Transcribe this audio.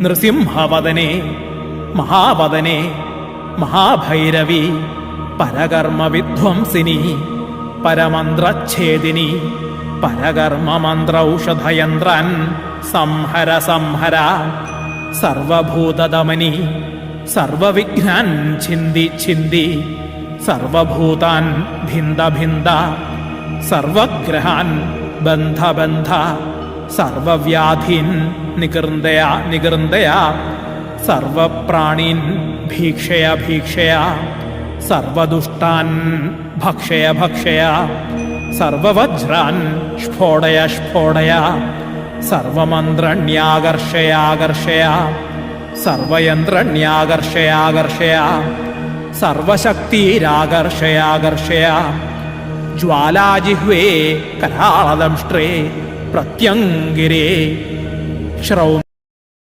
നൃസിംഹവദനേ മഹാവദനേ മഹാഭൈരവി പരകർമ്മവിധ്വംസിനി പരമന്ത്രച്ഛേദിനി പരകർമ്മമന്ത്രൌഷധയന്ത്രാൻ സംഹര സംഹര സർവഭൂതദമനി സർവവിഘ്നാൻ ഛിന്ദി ഛിന്ദി സർവഭൂതാൻ ഭിന്ദ ഭിന്ദ സർവഗ്രഹാൻ ബന്ധ ബന്ധ സർവവ്യാധീൻ നികൃന്ദയ നികൃന്ദയ സർവപ്രാണീൻ ഭീക്ഷയ ഭീക്ഷയ സർവദുഷ്ടാൻ ഭക്ഷയ ഭക്ഷയ സർവവജ്രാൻ സ്ഫോടയ സ്ഫോടയ സർവമന്ത്രണ്യാകർഷയാകർഷയ സർവയന്ത്രണ്യാകർഷയാകർഷയ സർവശക്തിരാകർഷയാകർഷയ ജ്വാലാജിഹ്വേ കരാളദംഷ്ട്രേ പ്രത്യംഗിരേ ശ്രൗ